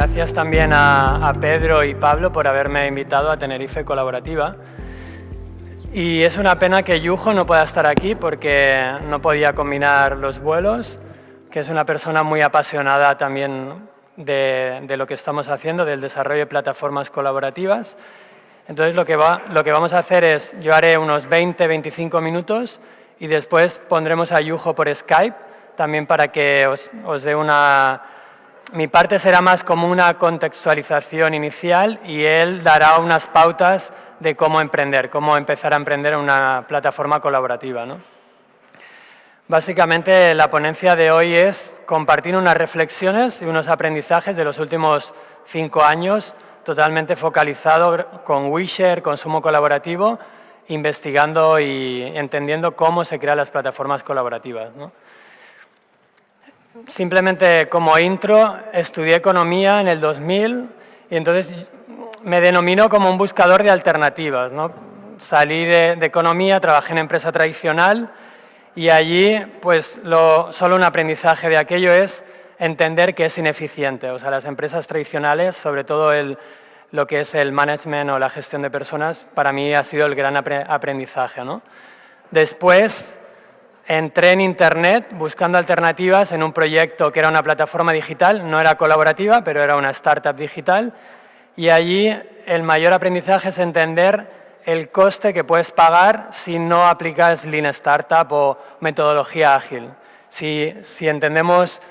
Gracias también a Pedro y Pablo por haberme invitado a Tenerife Colaborativa. Y es una pena que Yujo no pueda estar aquí porque no podía combinar los vuelos, que es una persona muy apasionada también de lo que estamos haciendo, del desarrollo de plataformas colaborativas. Entonces lo que vamos a hacer es, yo haré unos 20-25 minutos y después pondremos a Yujo por Skype, también para que os dé una... Mi parte será más como una contextualización inicial y él dará unas pautas de cómo emprender, cómo empezar a emprender en una plataforma colaborativa, ¿no? Básicamente la ponencia de hoy es compartir unas reflexiones y unos aprendizajes de los últimos 5 años, totalmente focalizado con WeShare, consumo colaborativo, investigando y entendiendo cómo se crean las plataformas colaborativas, ¿no? Simplemente como intro, estudié economía en el 2000 y entonces me denomino como un buscador de alternativas, ¿no? Salí de economía, trabajé en empresa tradicional y allí pues solo un aprendizaje de aquello es entender que es ineficiente. O sea, las empresas tradicionales, sobre todo lo que es el management o la gestión de personas, para mí ha sido el gran aprendizaje, ¿no? Después entré en Internet buscando alternativas en un proyecto que era una plataforma digital, no era colaborativa, pero era una startup digital, y allí el mayor aprendizaje es entender el coste que puedes pagar si no aplicas Lean Startup o metodología ágil. Si entendemos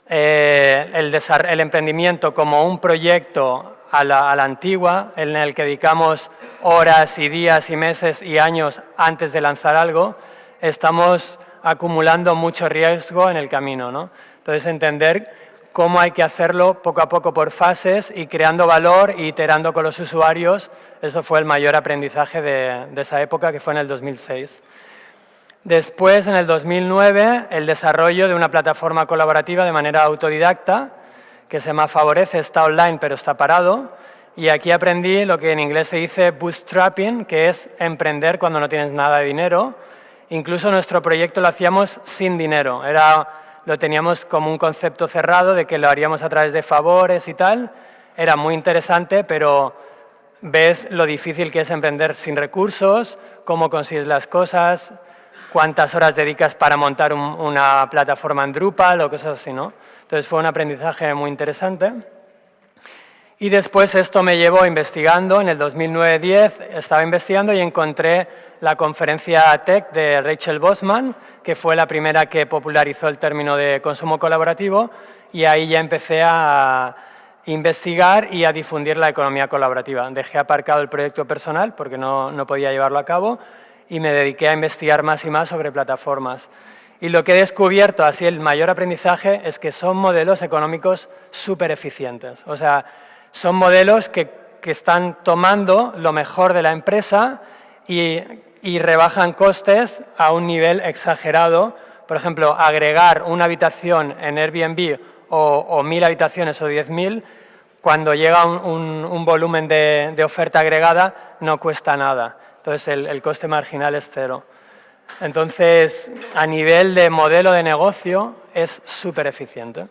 el emprendimiento como un proyecto a la antigua, en el que dedicamos horas y días y meses y años antes de lanzar algo, estamos acumulando mucho riesgo en el camino, ¿no? Entonces, entender cómo hay que hacerlo poco a poco por fases y creando valor e iterando con los usuarios, eso fue el mayor aprendizaje de esa época, que fue en el 2006. Después, en el 2009, el desarrollo de una plataforma colaborativa de manera autodidacta, que se llama Favorece, está online pero está parado, y aquí aprendí lo que en inglés se dice bootstrapping, que es emprender cuando no tienes nada de dinero. Incluso nuestro proyecto lo hacíamos sin dinero, lo teníamos como un concepto cerrado de que lo haríamos a través de favores y tal. Era muy interesante, pero ves lo difícil que es emprender sin recursos, cómo consigues las cosas, cuántas horas dedicas para montar una plataforma en Drupal o cosas así, ¿no? Entonces fue un aprendizaje muy interesante. Y después esto me llevó investigando, en el 2009-10 estaba investigando y encontré la conferencia Tech de Rachel Bosman, que fue la primera que popularizó el término de consumo colaborativo, y ahí ya empecé a investigar y a difundir la economía colaborativa. Dejé aparcado el proyecto personal porque no podía llevarlo a cabo y me dediqué a investigar más y más sobre plataformas. Y lo que he descubierto, así el mayor aprendizaje, es que son modelos económicos súper eficientes. O sea, son modelos que están tomando lo mejor de la empresa y rebajan costes a un nivel exagerado. Por ejemplo, agregar una habitación en Airbnb o 1000 habitaciones o 10.000, cuando llega un volumen de oferta agregada, no cuesta nada. Entonces, el coste marginal es cero. Entonces, a nivel de modelo de negocio, es súper eficiente.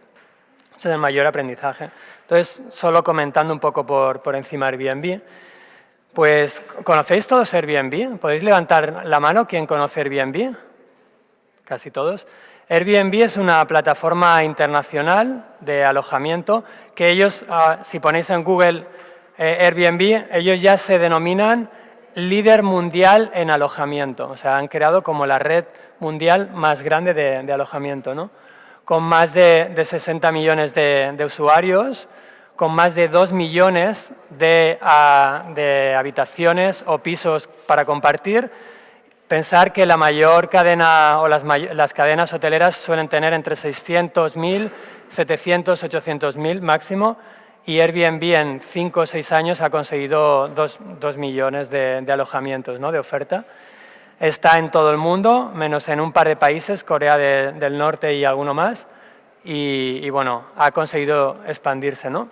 Ese es el mayor aprendizaje. Entonces, solo comentando un poco por encima de Airbnb, pues, ¿conocéis todos Airbnb? ¿Podéis levantar la mano quién conoce Airbnb? Casi todos. Airbnb es una plataforma internacional de alojamiento que ellos, si ponéis en Google Airbnb, ellos ya se denominan líder mundial en alojamiento. O sea, han creado como la red mundial más grande de alojamiento, ¿no? Con más de 60 millones de usuarios, con más de 2 millones de habitaciones o pisos para compartir. Pensar que la mayor cadena o las cadenas hoteleras suelen tener entre 600.000, 700, 800.000 máximo, y Airbnb en 5 o 6 años ha conseguido 2 millones de alojamientos, ¿no?, de oferta. Está en todo el mundo, menos en un par de países, Corea del Norte y alguno más, y bueno, ha conseguido expandirse, ¿no?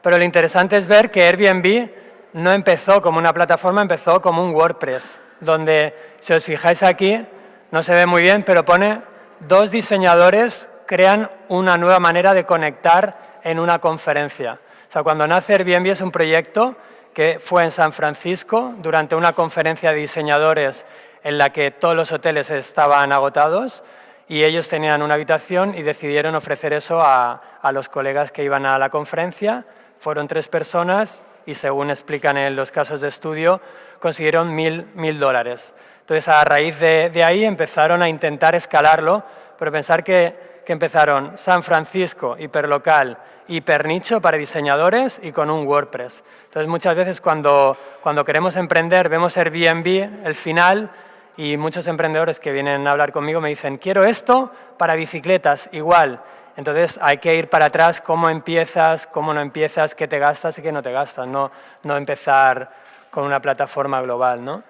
Pero lo interesante es ver que Airbnb no empezó como una plataforma, empezó como un WordPress, donde, si os fijáis aquí, no se ve muy bien, pero pone 2 diseñadores crean una nueva manera de conectar en una conferencia. O sea, cuando nace Airbnb es un proyecto que fue en San Francisco durante una conferencia de diseñadores en la que todos los hoteles estaban agotados y ellos tenían una habitación y decidieron ofrecer eso a los colegas que iban a la conferencia. Fueron 3 personas y, según explican en los casos de estudio, consiguieron $1.000. Entonces, a raíz de ahí empezaron a intentar escalarlo, pero pensar que empezaron San Francisco, hiperlocal, hipernicho para diseñadores y con un WordPress. Entonces, muchas veces cuando queremos emprender vemos Airbnb, el final, y muchos emprendedores que vienen a hablar conmigo me dicen, quiero esto para bicicletas, igual. Entonces hay que ir para atrás, cómo empiezas, cómo no empiezas, qué te gastas y qué no te gastas, no empezar con una plataforma global, ¿no?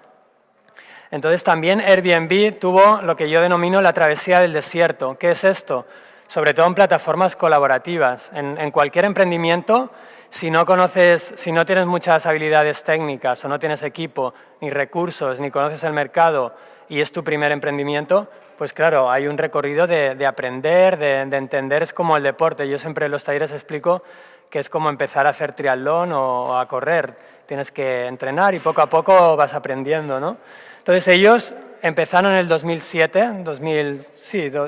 Entonces también Airbnb tuvo lo que yo denomino la travesía del desierto. ¿Qué es esto? Sobre todo en plataformas colaborativas. En cualquier emprendimiento, si no tienes muchas habilidades técnicas o no tienes equipo, ni recursos, ni conoces el mercado y es tu primer emprendimiento, pues claro, hay un recorrido de aprender, de entender, es como el deporte. Yo siempre en los talleres explico que es como empezar a hacer triatlón o a correr. Tienes que entrenar y poco a poco vas aprendiendo, ¿no? Entonces ellos empezaron en el 2007,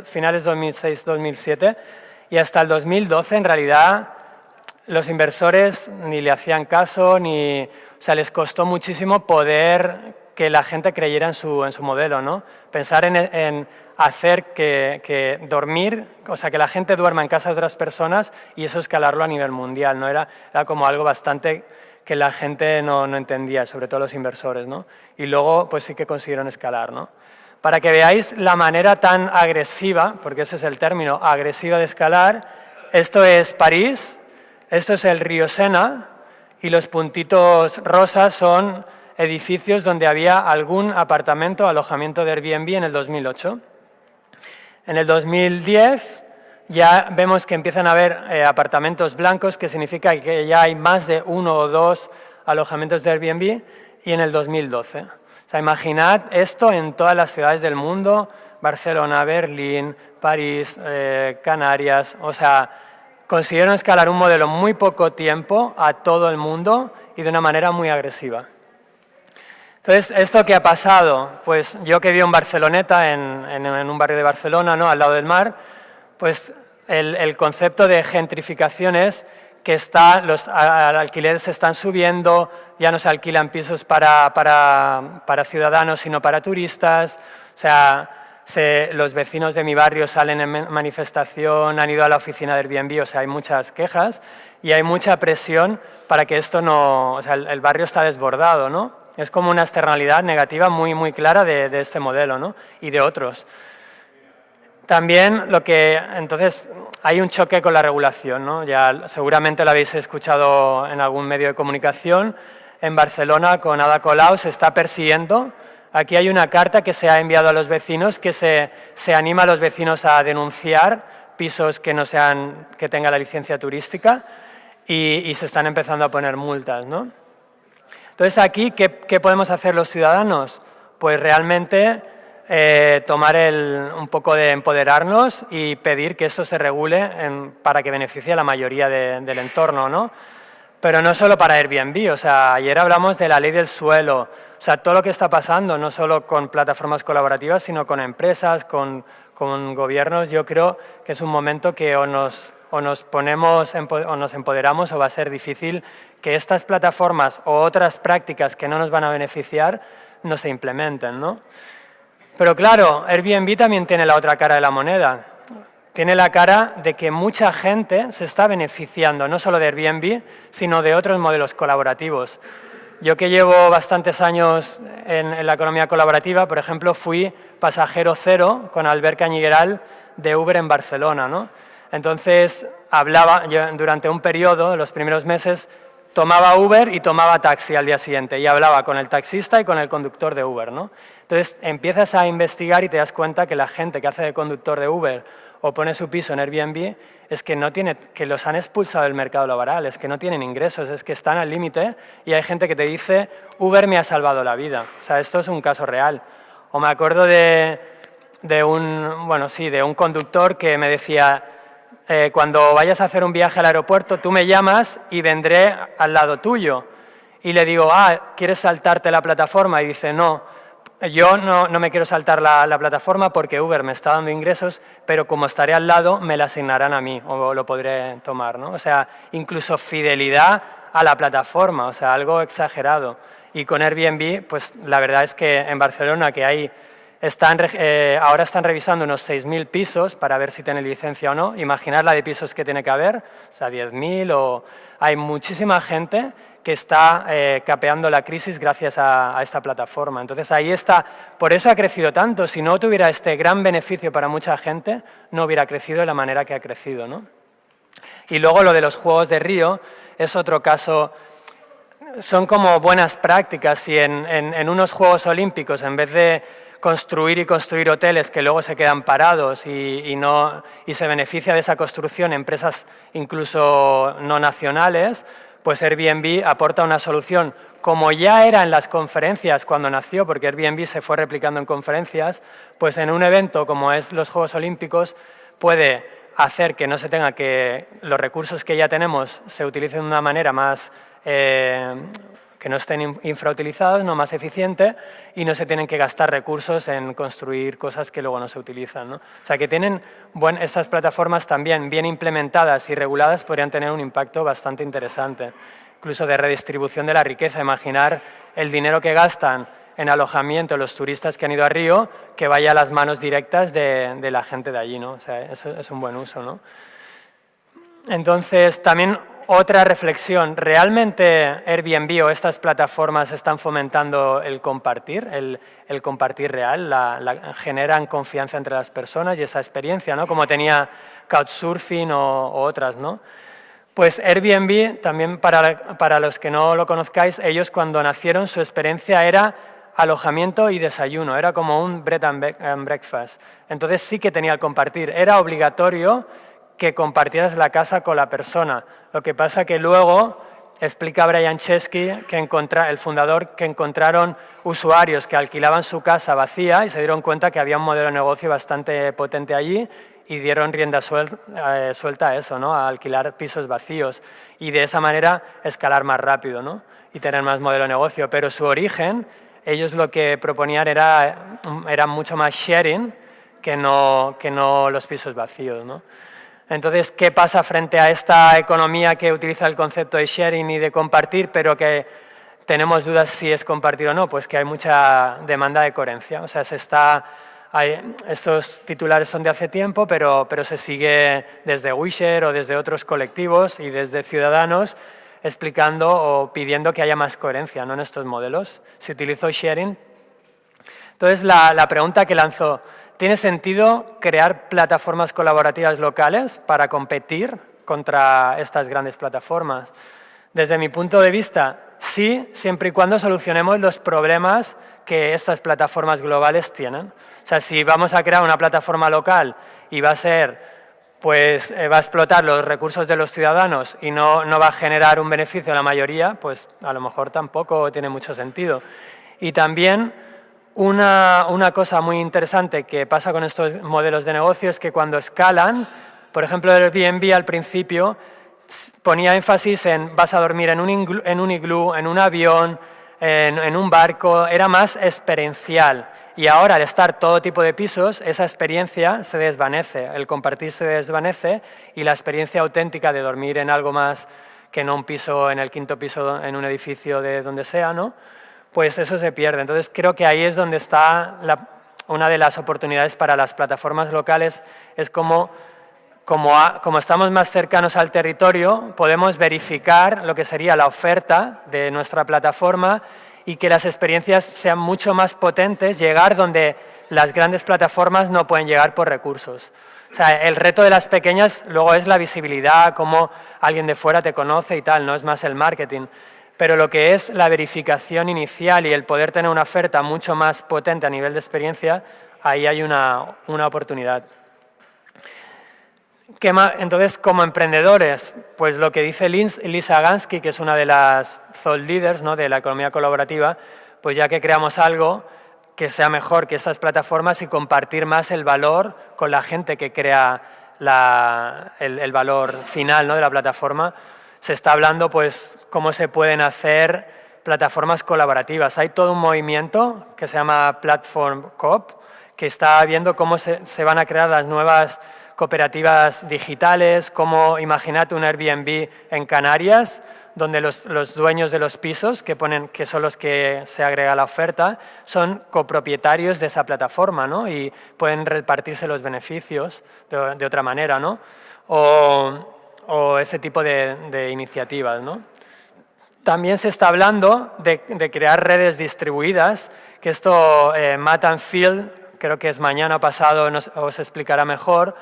finales 2006-2007, y hasta el 2012 en realidad los inversores ni le hacían caso, o sea, les costó muchísimo poder que la gente creyera en su modelo, ¿no? Pensar en hacer que dormir, o sea, que la gente duerma en casa de otras personas y eso escalarlo a nivel mundial, ¿no? Era como algo bastante que la gente no entendía, sobre todo los inversores, ¿no? Y luego, pues sí que consiguieron escalar, ¿no? Para que veáis la manera tan agresiva, porque ese es el término, agresiva de escalar, esto es París, esto es el río Sena y los puntitos rosas son edificios donde había algún apartamento, alojamiento de Airbnb en el 2008. En el 2010 ya vemos que empiezan a haber apartamentos blancos, que significa que ya hay más de 1 o 2 alojamientos de Airbnb, y en el 2012. O sea, imaginad esto en todas las ciudades del mundo, Barcelona, Berlín, París, Canarias, o sea, consiguieron escalar un modelo en muy poco tiempo a todo el mundo y de una manera muy agresiva. Entonces, ¿esto qué ha pasado? Pues yo que vivo en Barceloneta, en un barrio de Barcelona, ¿no?, al lado del mar, pues el concepto de gentrificación es que los alquileres se están subiendo, ya no se alquilan pisos para ciudadanos, sino para turistas. O sea, los vecinos de mi barrio salen en manifestación, han ido a la oficina de Airbnb, o sea, hay muchas quejas y hay mucha presión para que esto no... O sea, el barrio está desbordado, ¿no? Es como una externalidad negativa muy, muy clara de este modelo, ¿no?, y de otros. También entonces hay un choque con la regulación, ¿no? Ya seguramente lo habéis escuchado en algún medio de comunicación. En Barcelona, con Ada Colau, se está persiguiendo. Aquí hay una carta que se ha enviado a los vecinos que se anima a los vecinos a denunciar pisos que tengan la licencia turística y se están empezando a poner multas, ¿no? Entonces aquí, ¿qué podemos hacer los ciudadanos? Pues realmente tomar un poco de empoderarnos y pedir que esto se regule para que beneficie a la mayoría del entorno, ¿no? Pero no solo para Airbnb, o sea, ayer hablamos de la ley del suelo, o sea, todo lo que está pasando, no solo con plataformas colaborativas, sino con empresas, con gobiernos. Yo creo que es un momento que o nos empoderamos o va a ser difícil que estas plataformas o otras prácticas que no nos van a beneficiar no se implementen, ¿no? Pero claro, Airbnb también tiene la otra cara de la moneda. Tiene la cara de que mucha gente se está beneficiando, no solo de Airbnb, sino de otros modelos colaborativos. Yo que llevo bastantes años en la economía colaborativa, por ejemplo, fui pasajero cero con Albert Cañigueral de Uber en Barcelona, ¿no? Entonces, yo durante un periodo, los primeros meses, tomaba Uber y tomaba taxi al día siguiente y hablaba con el taxista y con el conductor de Uber, ¿no? Entonces empiezas a investigar y te das cuenta que la gente que hace de conductor de Uber o pone su piso en Airbnb es que los han expulsado del mercado laboral, es que no tienen ingresos, es que están al límite y hay gente que te dice Uber me ha salvado la vida. O sea, esto es un caso real. O me acuerdo de un conductor que me decía cuando vayas a hacer un viaje al aeropuerto, tú me llamas y vendré al lado tuyo. Y le digo, ¿quieres saltarte la plataforma? Y dice, no, yo no me quiero saltar la plataforma porque Uber me está dando ingresos, pero como estaré al lado, me la asignarán a mí o lo podré tomar, ¿no? O sea, incluso fidelidad a la plataforma, o sea, algo exagerado. Y con Airbnb, pues la verdad es que en Barcelona, que hay, ahora están revisando unos 6.000 pisos para ver si tienen licencia o no. Imaginar la de pisos que tiene que haber, o sea, 10.000 o... Hay muchísima gente que está capeando la crisis gracias a esta plataforma. Entonces ahí está, por eso ha crecido tanto. Si no tuviera este gran beneficio para mucha gente, no hubiera crecido de la manera que ha crecido, ¿no? Y luego lo de los Juegos de Río es otro caso. Son como buenas prácticas y en unos Juegos Olímpicos, en vez de construir hoteles que luego se quedan parados y se beneficia de esa construcción empresas incluso no nacionales, pues Airbnb aporta una solución, como ya era en las conferencias cuando nació, porque Airbnb se fue replicando en conferencias, pues en un evento como es los Juegos Olímpicos puede hacer que no se tenga que los recursos que ya tenemos se utilicen de una manera más que no estén infrautilizados, no más eficiente, y no se tienen que gastar recursos en construir cosas que luego no se utilizan, ¿no? O sea, que tienen estas plataformas también bien implementadas y reguladas podrían tener un impacto bastante interesante, incluso de redistribución de la riqueza. Imaginar el dinero que gastan en alojamiento los turistas que han ido a Río, que vaya a las manos directas de la gente de allí, ¿no? O sea, eso es un buen uso, ¿no? Entonces, también otra reflexión, ¿realmente Airbnb o estas plataformas están fomentando el compartir real? ¿Generan confianza entre las personas y esa experiencia, ¿no? Como tenía Couchsurfing o otras, ¿no? Pues Airbnb, también para los que no lo conozcáis, ellos cuando nacieron su experiencia era alojamiento y desayuno, era como un bread and breakfast. Entonces sí que tenía el compartir, era obligatorio que compartieras la casa con la persona. Lo que pasa que luego, explica Brian Chesky, el fundador, que encontraron usuarios que alquilaban su casa vacía y se dieron cuenta que había un modelo de negocio bastante potente allí y dieron rienda suelta a eso, ¿no? A alquilar pisos vacíos y de esa manera escalar más rápido, ¿no? Y tener más modelo de negocio. Pero su origen, ellos lo que proponían era mucho más sharing que no los pisos vacíos, ¿no? Entonces, ¿qué pasa frente a esta economía que utiliza el concepto de sharing y de compartir, pero que tenemos dudas si es compartir o no? Pues que hay mucha demanda de coherencia. O sea, estos titulares son de hace tiempo, pero se sigue desde Wishare o desde otros colectivos y desde ciudadanos explicando o pidiendo que haya más coherencia, ¿no? En estos modelos. Se utilizó sharing. Entonces, la pregunta que lanzó: ¿tiene sentido crear plataformas colaborativas locales para competir contra estas grandes plataformas? Desde mi punto de vista, sí, siempre y cuando solucionemos los problemas que estas plataformas globales tienen. O sea, si vamos a crear una plataforma local y va a explotar los recursos de los ciudadanos y no va a generar un beneficio a la mayoría, pues a lo mejor tampoco tiene mucho sentido. Y también una cosa muy interesante que pasa con estos modelos de negocio es que cuando escalan, por ejemplo, el Airbnb al principio ponía énfasis en vas a dormir en un iglú, en un avión, en un barco, era más experiencial. Y ahora, al estar todo tipo de pisos, esa experiencia se desvanece, el compartir se desvanece y la experiencia auténtica de dormir en algo más que no un piso, en el quinto piso, en un edificio de donde sea, ¿no? Pues eso se pierde. Entonces creo que ahí es donde está una de las oportunidades para las plataformas locales, es como estamos más cercanos al territorio, podemos verificar lo que sería la oferta de nuestra plataforma y que las experiencias sean mucho más potentes, llegar donde las grandes plataformas no pueden llegar por recursos. O sea, el reto de las pequeñas luego es la visibilidad, cómo alguien de fuera te conoce y tal, no es más el marketing. Pero lo que es la verificación inicial y el poder tener una oferta mucho más potente a nivel de experiencia, ahí hay una oportunidad. Entonces, como emprendedores, pues lo que dice Lisa Gansky, que es una de las thought leaders, ¿no?, de la economía colaborativa, pues ya que creamos algo que sea mejor que estas plataformas y compartir más el valor con la gente que crea el valor final, ¿no?, de la plataforma, se está hablando pues cómo se pueden hacer plataformas colaborativas. Hay todo un movimiento que se llama Platform Coop, que está viendo cómo se van a crear las nuevas cooperativas digitales, como imagínate un Airbnb en Canarias, donde los dueños de los pisos, que son los que se agrega la oferta, son copropietarios de esa plataforma, ¿no?, y pueden repartirse los beneficios de otra manera, ¿no?, o ese tipo de iniciativas, ¿no? También se está hablando de crear redes distribuidas, que esto Matt and Phil, creo que es mañana pasado, os explicará mejor.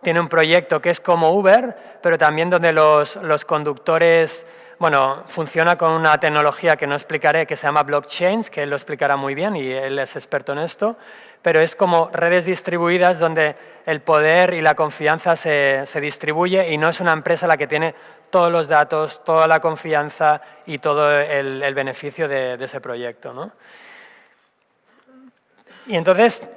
Tiene un proyecto que es como Uber, pero también donde los conductores, bueno, funciona con una tecnología que no explicaré, que se llama blockchains, que él lo explicará muy bien y él es experto en esto, pero es como redes distribuidas donde el poder y la confianza se distribuye y no es una empresa la que tiene todos los datos, toda la confianza y todo el beneficio de ese proyecto, ¿no? Y entonces,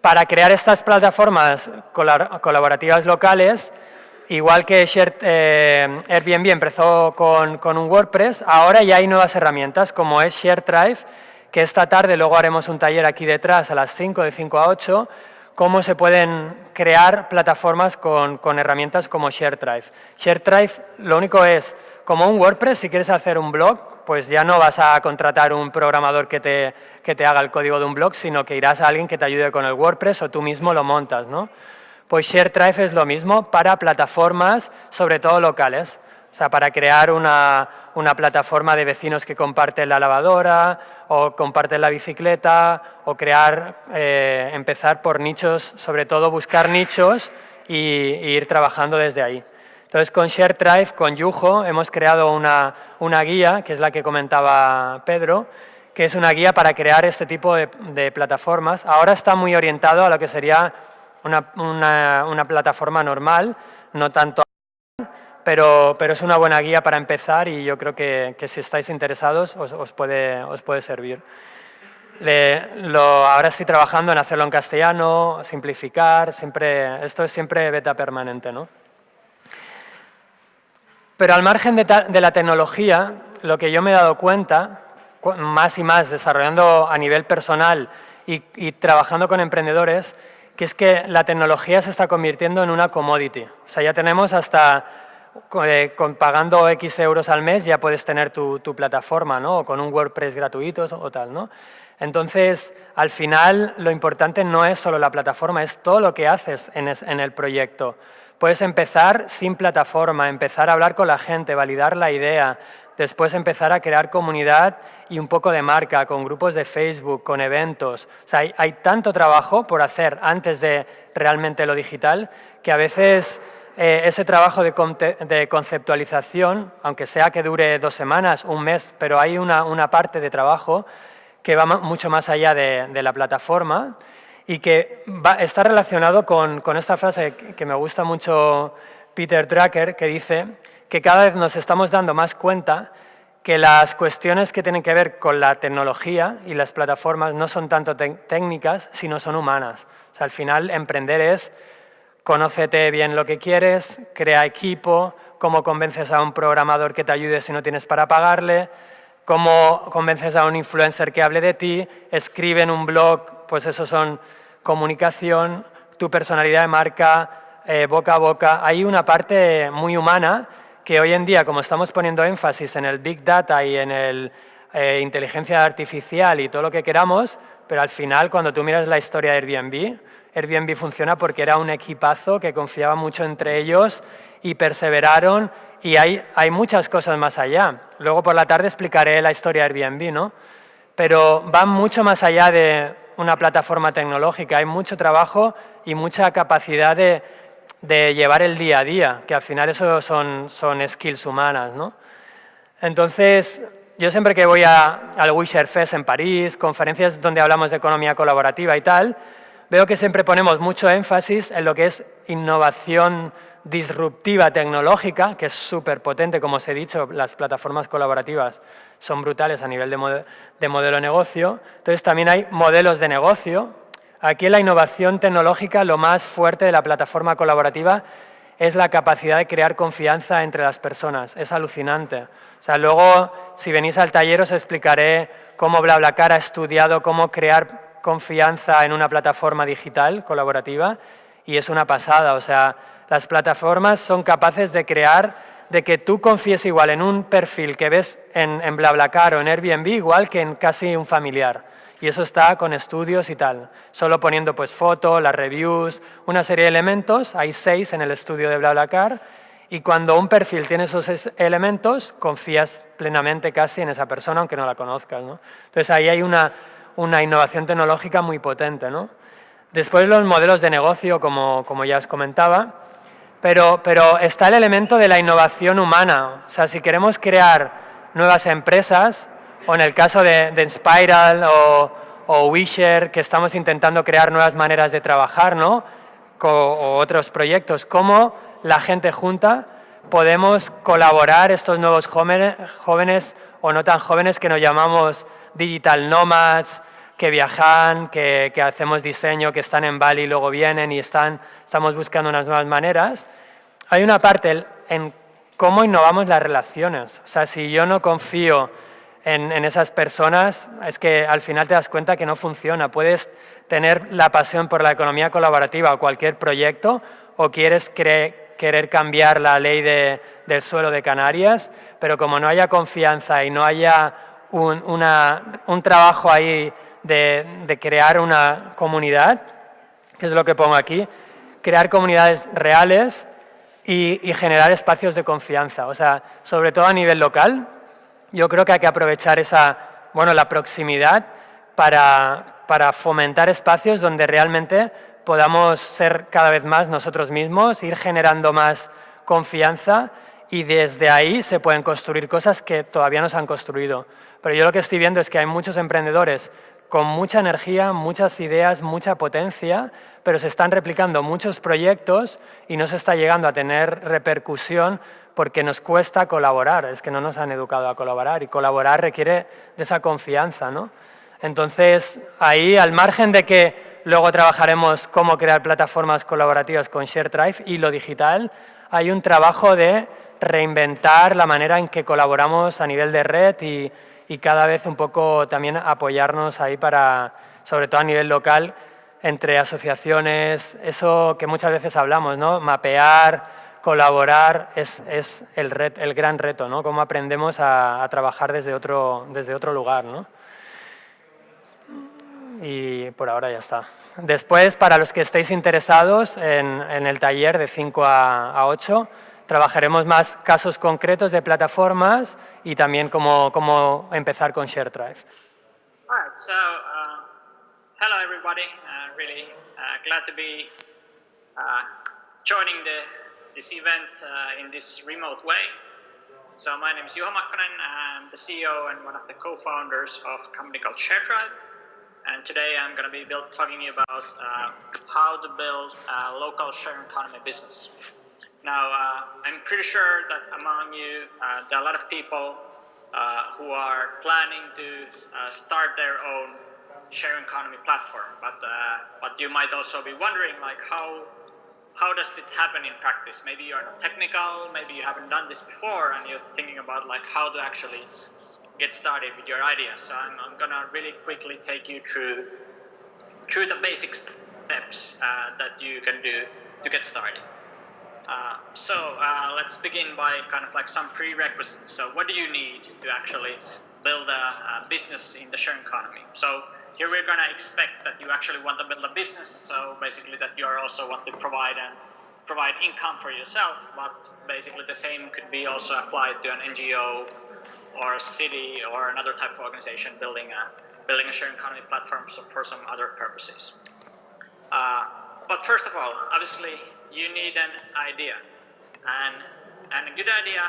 para crear estas plataformas colaborativas locales, igual que Airbnb empezó con un WordPress, ahora ya hay nuevas herramientas como es ShareDrive, que esta tarde luego haremos un taller aquí detrás a las 5, de 5 a 8, cómo se pueden crear plataformas con herramientas como ShareDrive. ShareDrive lo único es, como un WordPress, si quieres hacer un blog, pues ya no vas a contratar un programador que te haga el código de un blog, sino que irás a alguien que te ayude con el WordPress o tú mismo lo montas, ¿no? Pues ShareDrive es lo mismo para plataformas, sobre todo locales. O sea, para crear una plataforma de vecinos que comparten la lavadora o comparten la bicicleta o empezar por nichos, sobre todo buscar nichos y ir trabajando desde ahí. Entonces, con ShareDrive, con Yujo, hemos creado una guía, que es la que comentaba Pedro, que es una guía para crear este tipo de plataformas. Ahora está muy orientado a lo que sería una plataforma normal, no tanto, pero es una buena guía para empezar y yo creo que si estáis interesados os puede servir. Ahora estoy trabajando en hacerlo en castellano, simplificar, esto es siempre beta permanente, ¿no? Pero al margen de la tecnología, lo que yo me he dado cuenta, más y más desarrollando a nivel personal y trabajando con emprendedores, que es que la tecnología se está convirtiendo en una commodity. O sea, ya tenemos hasta, pagando X euros al mes, ya puedes tener tu plataforma, ¿no? O con un WordPress gratuito o tal, ¿no? Entonces, al final, lo importante no es solo la plataforma, es todo lo que haces en el proyecto. Puedes empezar sin plataforma, empezar a hablar con la gente, validar la idea, después empezar a crear comunidad y un poco de marca, con grupos de Facebook, con eventos. O sea, hay tanto trabajo por hacer antes de realmente lo digital, que a veces ese trabajo de conceptualización, aunque sea que dure 2 semanas, un mes, pero hay una parte de trabajo que va mucho más allá de la plataforma y que está relacionado con esta frase que me gusta mucho, Peter Drucker, que dice que cada vez nos estamos dando más cuenta que las cuestiones que tienen que ver con la tecnología y las plataformas no son tanto técnicas, sino son humanas. O sea, al final, emprender es conócete bien lo que quieres, crea equipo, cómo convences a un programador que te ayude si no tienes para pagarle, cómo convences a un influencer que hable de ti, escribe en un blog, pues eso son comunicación, tu personalidad de marca, boca a boca. Hay una parte muy humana que hoy en día, como estamos poniendo énfasis en el Big Data y en el inteligencia artificial y todo lo que queramos, pero al final, cuando tú miras la historia de Airbnb funciona porque era un equipazo que confiaba mucho entre ellos y perseveraron, y hay muchas cosas más allá. Luego por la tarde explicaré la historia de Airbnb, ¿no? Pero va mucho más allá de una plataforma tecnológica, hay mucho trabajo y mucha capacidad de llevar el día a día, que al final eso son skills humanas, ¿no? Entonces, yo siempre que voy al Wisher Fest en París, conferencias donde hablamos de economía colaborativa y tal, veo que siempre ponemos mucho énfasis en lo que es innovación disruptiva tecnológica, que es súper potente, como os he dicho, las plataformas colaborativas son brutales a nivel de modelo de negocio. Entonces también hay modelos de negocio, Aquí en la innovación tecnológica lo más fuerte de la plataforma colaborativa es la capacidad de crear confianza entre las personas. Es alucinante. O sea, luego, si venís al taller, os explicaré cómo BlaBlaCar ha estudiado cómo crear confianza en una plataforma digital colaborativa y es una pasada. O sea, las plataformas son capaces de crear, de que tú confíes igual en un perfil que ves en BlaBlaCar o en Airbnb, igual que en casi un familiar. Y eso está con estudios y tal, solo poniendo pues fotos, las reviews, una serie de elementos, hay 6 en el estudio de BlaBlaCar, y cuando un perfil tiene esos elementos, confías plenamente casi en esa persona, aunque no la conozcas, ¿no? Entonces ahí hay una innovación tecnológica muy potente, ¿no? Después los modelos de negocio, como ya os comentaba, pero está el elemento de la innovación humana. O sea, si queremos crear nuevas empresas, o en el caso de Spiral o Wisher, que estamos intentando crear nuevas maneras de trabajar, ¿no? O otros proyectos, cómo la gente junta podemos colaborar, estos nuevos jóvenes o no tan jóvenes que nos llamamos digital nomads, que viajan, que hacemos diseño, que están en Bali y luego vienen y estamos buscando unas nuevas maneras. Hay una parte en cómo innovamos las relaciones. O sea, si yo no confío en esas personas, es que al final te das cuenta que no funciona. Puedes tener la pasión por la economía colaborativa o cualquier proyecto, o quieres querer cambiar la ley del suelo de Canarias, pero como no haya confianza y no haya un trabajo ahí de crear una comunidad, que es lo que pongo aquí, crear comunidades reales y generar espacios de confianza. O sea, sobre todo a nivel local, yo creo que hay que aprovechar la proximidad para fomentar espacios donde realmente podamos ser cada vez más nosotros mismos, ir generando más confianza y desde ahí se pueden construir cosas que todavía no se han construido. Pero yo lo que estoy viendo es que hay muchos emprendedores con mucha energía, muchas ideas, mucha potencia, pero se están replicando muchos proyectos y no se está llegando a tener repercusión porque nos cuesta colaborar, es que no nos han educado a colaborar y colaborar requiere de esa confianza, ¿no? Entonces, ahí, al margen de que luego trabajaremos cómo crear plataformas colaborativas con ShareDrive y lo digital, hay un trabajo de reinventar la manera en que colaboramos a nivel de red y cada vez un poco también apoyarnos ahí sobre todo a nivel local, entre asociaciones, eso que muchas veces hablamos, ¿no? Mapear, colaborar es el gran reto, ¿no? Cómo aprendemos a trabajar desde otro lugar, ¿no? Y por ahora ya está. Después, para los que estéis interesados en el taller de 5 a 8, trabajaremos más casos concretos de plataformas y también cómo empezar con ShareDrive. All right, so hello everybody. Really glad to be joining this event in this remote way. So my name is Juha Makkonen. I'm the CEO and one of the co-founders of a company called ShareDrive. And today I'm going to be talking to you about how to build a local sharing economy business. Now, I'm pretty sure that among you, there are a lot of people who are planning to start their own sharing economy platform. But you might also be wondering, like, how does it happen in practice? Maybe you're not technical, maybe you haven't done this before, and you're thinking about like how to actually get started with your ideas. So I'm gonna really quickly take you through the basic steps that you can do to get started. Let's begin by kind of like some prerequisites. So what do you need to actually build a business in the sharing economy? So here we're gonna expect that you actually want to build a business. So basically that you also want to provide income for yourself, but basically the same could be also applied to an NGO or a city or another type of organization building a sharing economy platform for some other purposes. But first of all, obviously, you need an idea. And a good idea,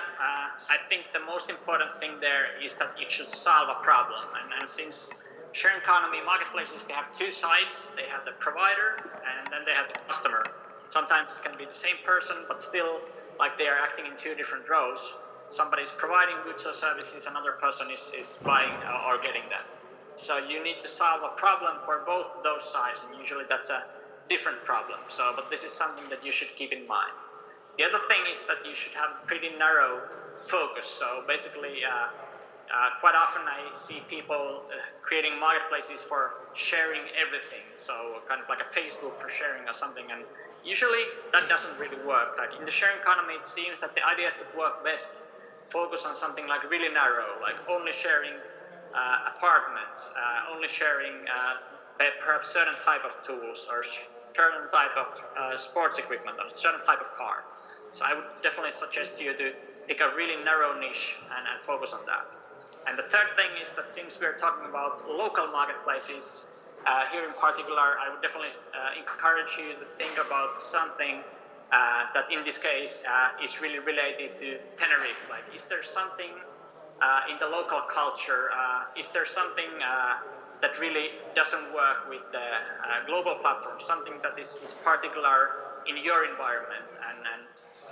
I think the most important thing there is that it should solve a problem. And since sharing economy marketplaces, they have two sides. They have the provider and then they have the customer. Sometimes it can be the same person, but still like they are acting in two different roles. Somebody is providing goods or services, another person is buying or getting them. So you need to solve a problem for both those sides, and usually that's a different problem. So, but this is something that you should keep in mind. The other thing is that you should have pretty narrow focus. So basically, quite often I see people creating marketplaces for sharing everything. So kind of like a Facebook for sharing or something. And usually that doesn't really work. Like in the sharing economy, it seems that the ideas that work best focus on something like really narrow, like only sharing apartments, only sharing perhaps certain type of tools or certain type of sports equipment or certain type of car. So I would definitely suggest you to pick a really narrow niche and focus on that. And the third thing is that since we're talking about local marketplaces, here in particular, I would definitely encourage you to think about something that in this case is really related to Tenerife. Like, is there something in the local culture? Is there something that really doesn't work with the global platform? Something that is particular in your environment?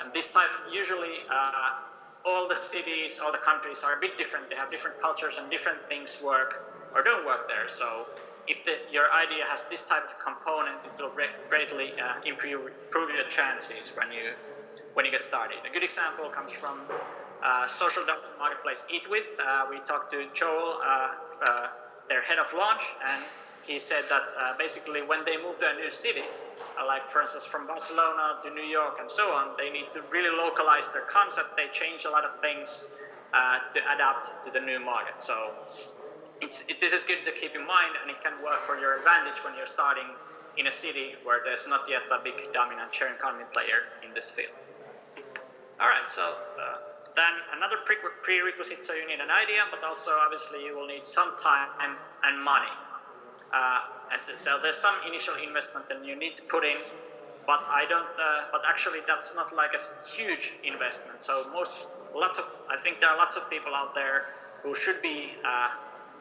And this type, usually all the cities, all the countries are a bit different. They have different cultures and different things work or don't work there. So if your idea has this type of component, it will greatly improve your chances when you get started. A good example comes from social marketplace EatWith. We talked to Joel, their head of launch, and he said that basically when they move to a new city, like for instance from Barcelona to New York and so on, they need to really localize their concept. They change a lot of things to adapt to the new market. So this is good to keep in mind, and it can work for your advantage when you're starting in a city where there's not yet a big dominant sharing economy player in this field. All right, so then another prerequisite, so you need an idea, but also obviously you will need some time and money. So there's some initial investment that you need to put in, but but actually that's not like a huge investment. So I think there are lots of people out there who should be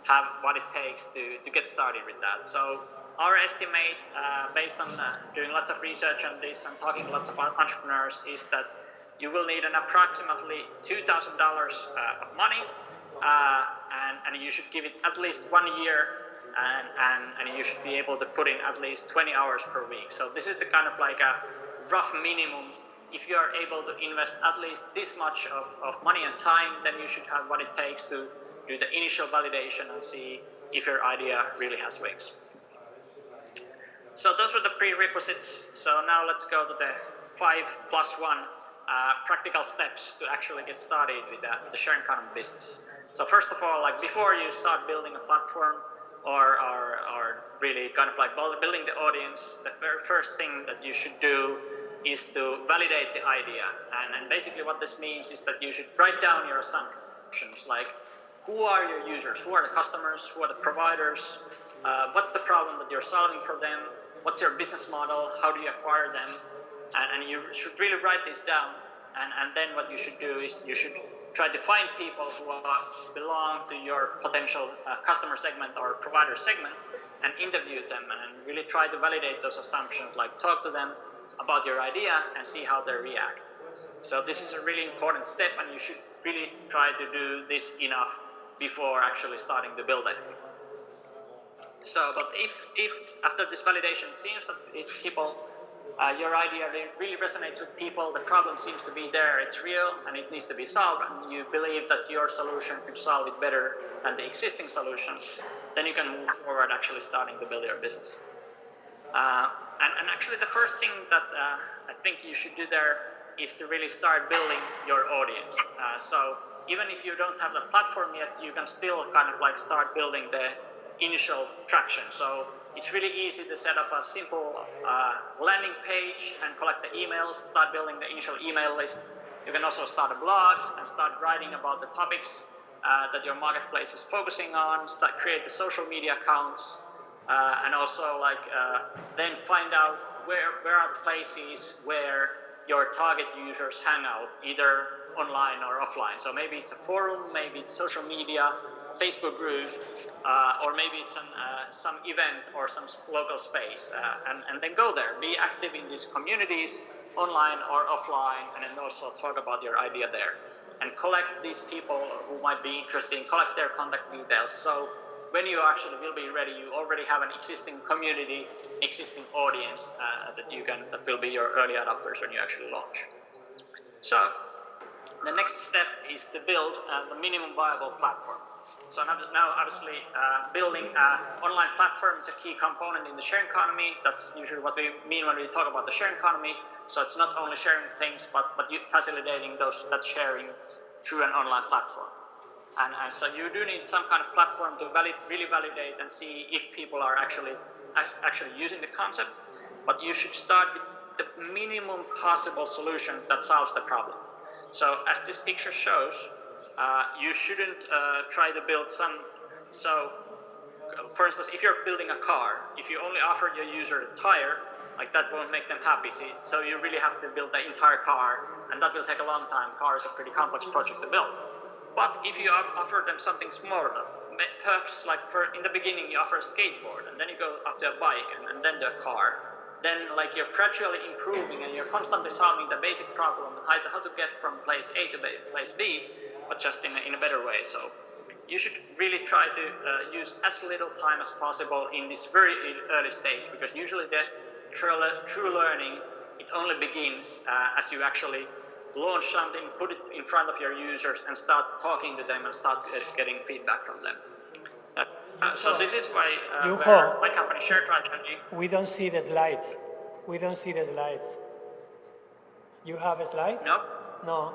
have what it takes to get started with that. So our estimate, based on doing lots of research on this and talking to lots of entrepreneurs, is that you will need an approximately $2,000 of money, and you should give it at least 1 year, and you should be able to put in at least 20 hours per week. So this is the kind of like a rough minimum. If you are able to invest at least this much of money and time, then you should have what it takes to do the initial validation and see if your idea really has wings. So those were the prerequisites. So now let's go to the 5+1 practical steps to actually get started with the sharing economy business. So first of all, like before you start building a platform or really kind of like building the audience, the very first thing that you should do is to validate the idea. And basically what this means is that you should write down your assumptions, like who are your users, who are the customers, who are the providers, what's the problem that you're solving for them, what's your business model, how do you acquire them, and you should really write this down. And then what you should do is you should try to find people who belong to your potential customer segment or provider segment and interview them and really try to validate those assumptions, like talk to them about your idea and see how they react. So this is a really important step, and you should really try to do this enough before actually starting to build anything. So, but if after this validation it seems that your idea really resonates with people, the problem seems to be there, it's real and it needs to be solved, and you believe that your solution could solve it better than the existing solution, then you can move forward actually starting to build your business. And actually the first thing that I think you should do there is to really start building your audience. So even if you don't have the platform yet, you can still kind of like start building the initial traction. So it's really easy to set up a simple landing page and collect the emails, start building the initial email list. You can also start a blog and start writing about the topics that your marketplace is focusing on, create the social media accounts, and also then find out where are the places where your target users hang out, either online or offline. So maybe it's a forum, maybe it's social media, Facebook group, or maybe it's some event or some local space, and then go there. Be active in these communities, online or offline, and then also talk about your idea there. And collect these people who might be interested, collect their contact details. So when you actually will be ready, you already have an existing community, existing audience that will be your early adopters when you actually launch. So the next step is to build the minimum viable platform. So now obviously, building an online platform is a key component in the sharing economy. That's usually what we mean when we talk about the sharing economy. So it's not only sharing things, but facilitating that sharing through an online platform. And so you do need some kind of platform to really validate and see if people are actually using the concept. But you should start with the minimum possible solution that solves the problem. So as this picture shows, you shouldn't try to build for instance, if you're building a car, if you only offer your user a tire, like that won't make them happy. See? So you really have to build the entire car, and that will take a long time. Car is a pretty complex project to build. But if you offer them something smaller, perhaps like in the beginning you offer a skateboard, and then you go up to a bike, and then to a car, then like you're gradually improving and you're constantly solving the basic problem, how to get from place A to place B, but just in a better way. So you should really try to use as little time as possible in this very early stage, because usually the true learning, it only begins as you actually launch something, put it in front of your users, and start talking to them and start getting feedback from them. So this is why my company ShareTribe. We don't see the slides. We don't see the slides. You have a slide? No. No.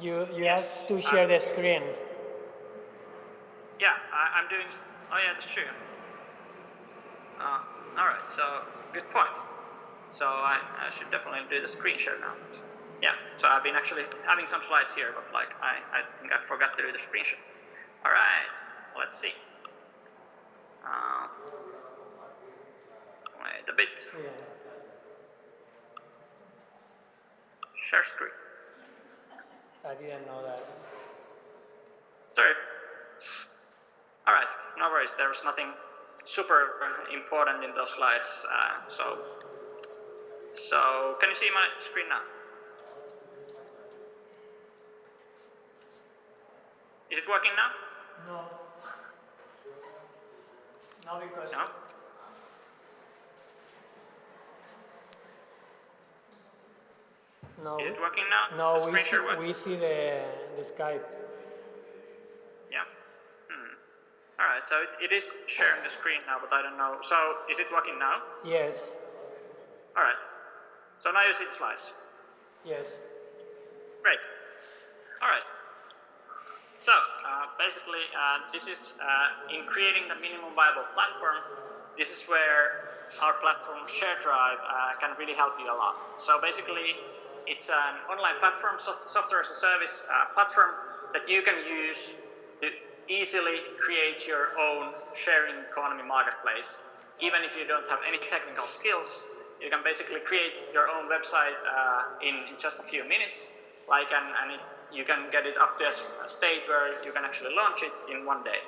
You Yes, have to share the screen. Yeah, I'm doing. Oh yeah, that's true. All right. So good point. So I should definitely do the screen share now. Yeah. So I've been actually having some slides here, but like I think I forgot to do the screen share. All right. Let's see. Wait a bit. Yeah. Share screen. I didn't know that. Sorry. All right. No worries. There was nothing super important in those slides. So can you see my screen now? Is it working now? No. No, because No? no. Is it working now? No, Is the screen share working? we see the Skype. Yeah. All right. So it is sharing the screen now, but I don't know. So is it working now? Yes. All right. So now you see the slides. Yes. Great. All right. So basically, this is in creating the minimum viable platform. This is where our platform ShareTribe can really help you a lot. So basically, it's an online platform, software as a service platform that you can use to easily create your own sharing economy marketplace. Even if you don't have any technical skills, you can basically create your own website in just a few minutes. You can get it up to a state where you can actually launch it in one day.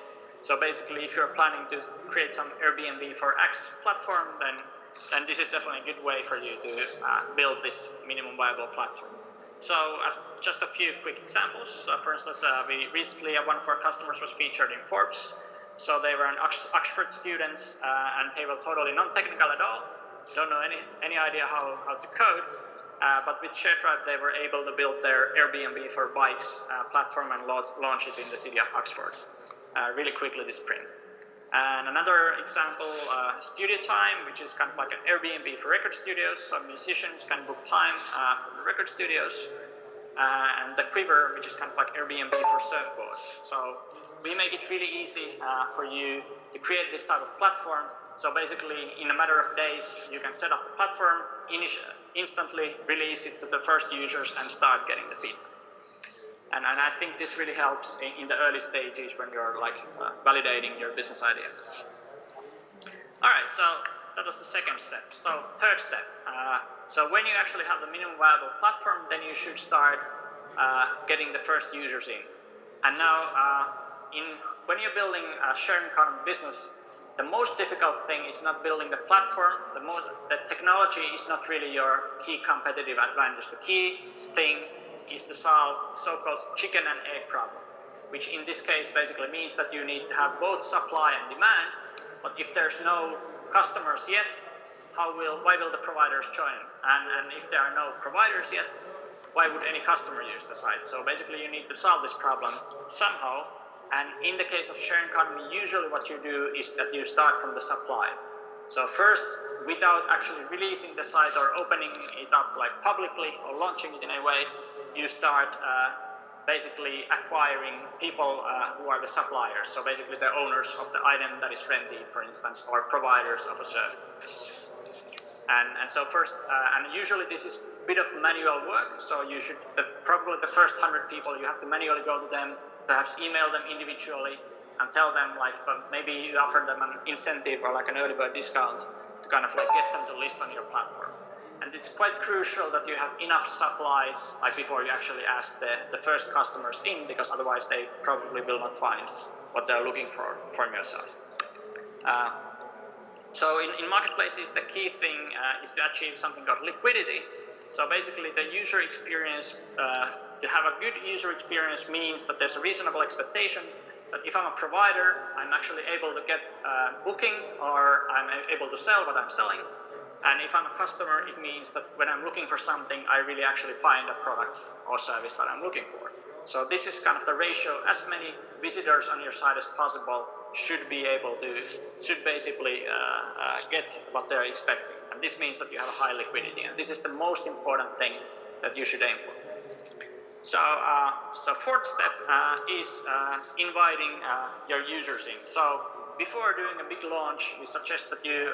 So basically, if you're planning to create some Airbnb for X platform, then this is definitely a good way for you to build this minimum viable platform. So just a few quick examples. So for instance, we recently, one of our customers was featured in Forbes. So they were an Oxford students, and they were totally non-technical at all. Don't know any idea how to code. But with ShareTribe, they were able to build their Airbnb for bikes platform and launch it in the city of Oxford really quickly this spring. And another example, Studio Time, which is kind of like an Airbnb for record studios. So musicians can book time for the record studios. And the Quiver, which is kind of like Airbnb for surfboards. So we make it really easy for you to create this type of platform. So basically, in a matter of days, you can set up the platform, instantly release it to the first users, and start getting the feedback. And I think this really helps in the early stages when you're validating your business idea. All right, so that was the second step. So third step. So when you actually have the minimum viable platform, then you should start getting the first users in. And now, when you're building a sharing economy business, the most difficult thing is not building the platform. The technology is not really your key competitive advantage. The key thing is to solve so-called chicken and egg problem. which in this case basically means that you need to have both supply and demand. But if there's no customers yet, why will the providers join? And if there are no providers yet, why would any customer use the site? So basically you need to solve this problem somehow. And in the case of sharing economy, usually what you do is that you start from the supply. So first, without actually releasing the site or opening it up like publicly or launching it in a way, you start basically acquiring people who are the suppliers. So basically the owners of the item that is rented, for instance, or providers of a service. And so first, and usually this is a bit of manual work. So you should, probably the first 100 people, you have to manually go to them, perhaps email them individually and tell them like, maybe you offer them an incentive or like an early bird discount to kind of like get them to list on your platform. And it's quite crucial that you have enough supply like before you actually ask the first customers in, because otherwise they probably will not find what they're looking for from your site. So in marketplaces, the key thing is to achieve something called liquidity. So basically the user experience, to have a good user experience means that there's a reasonable expectation that if I'm a provider, I'm actually able to get booking or I'm able to sell what I'm selling. And if I'm a customer, it means that when I'm looking for something, I really actually find a product or service that I'm looking for. So this is kind of the ratio. As many visitors on your site as possible should basically get what they're expecting. And this means that you have a high liquidity. And this is the most important thing that you should aim for. So fourth step is inviting your users in. So before doing a big launch, we suggest that you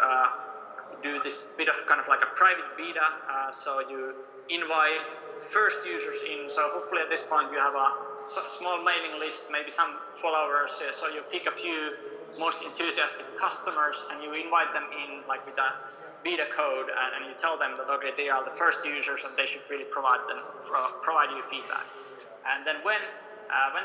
do this bit of kind of like a private beta. So you invite first users in. So hopefully at this point you have a small mailing list, maybe some followers. So you pick a few most enthusiastic customers and you invite them in like with a beta code, and you tell them that okay, they are the first users and they should really provide you feedback. And then when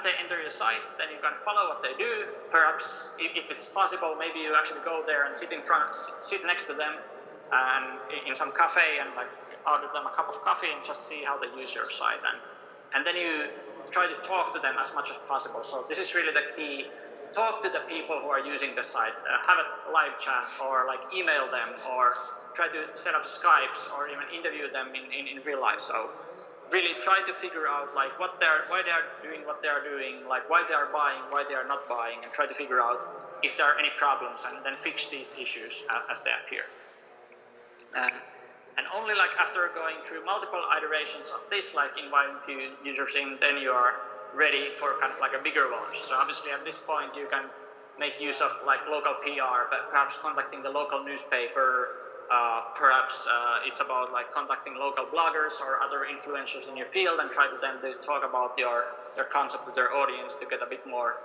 they enter your site, then you can follow what they do. Perhaps if it's possible, maybe you actually go there and sit next to them and in some cafe and like order them a cup of coffee and just see how they use your site. And then you try to talk to them as much as possible. So this is really the key. Talk to the people who are using the site, have a live chat or like email them or try to set up Skypes or even interview them in real life. So really try to figure out like why they are doing what they are doing, like why they are buying, why they are not buying, and try to figure out if there are any problems and then fix these issues as they appear. And only like after going through multiple iterations of this, like inviting few users in, then you are ready for kind of like a bigger launch. So obviously at this point you can make use of like local PR, but perhaps contacting the local newspaper, perhaps it's about like contacting local bloggers or other influencers in your field and try to then to talk about your concept to their audience to get a bit more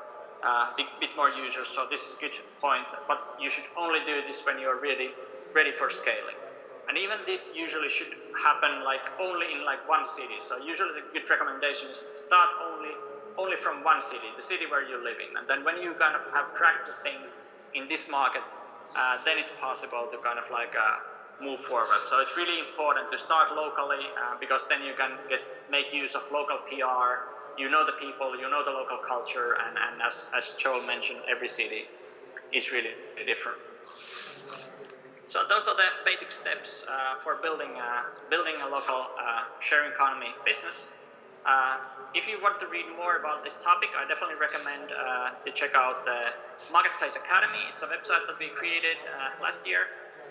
users. So this is a good point, but you should only do this when you're ready for scaling. And even this usually should happen like only in like one city. So usually the good recommendation is to start only from one city, the city where you live in. And then when you kind of have cracked the thing in this market, then it's possible to kind of like move forward. So it's really important to start locally because then you can make use of local PR. You know the people, you know the local culture, and as Joel mentioned, every city is really different. So those are the basic steps for building a local sharing economy business. If you want to read more about this topic, I definitely recommend to check out the Marketplace Academy. It's a website that we created last year,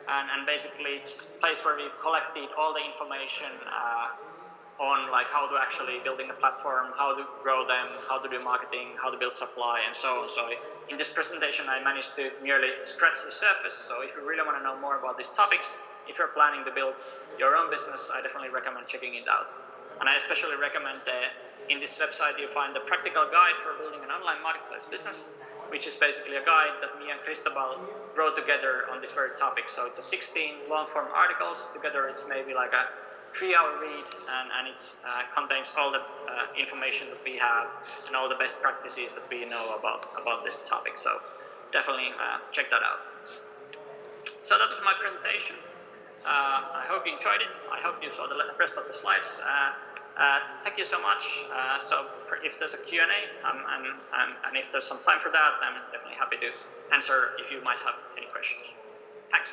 and basically it's a place where we've collected all the information on like how to actually building a platform, how to grow them, how to do marketing, how to build supply, and so on. So in this presentation, I managed to merely scratch the surface. So if you really want to know more about these topics, if you're planning to build your own business, I definitely recommend checking it out. And I especially recommend in this website you find the practical guide for building an online marketplace business, which is basically a guide that me and Cristobal wrote together on this very topic. So it's a 16 long-form articles. Together it's maybe like a 3-hour read, and it contains all the information that we have and all the best practices that we know about this topic. So definitely check that out. So that was my presentation. I hope you enjoyed it. I hope you saw the rest of the slides. Thank you so much. So if there's a Q&A and if there's some time for that, I'm definitely happy to answer if you might have any questions. Thanks.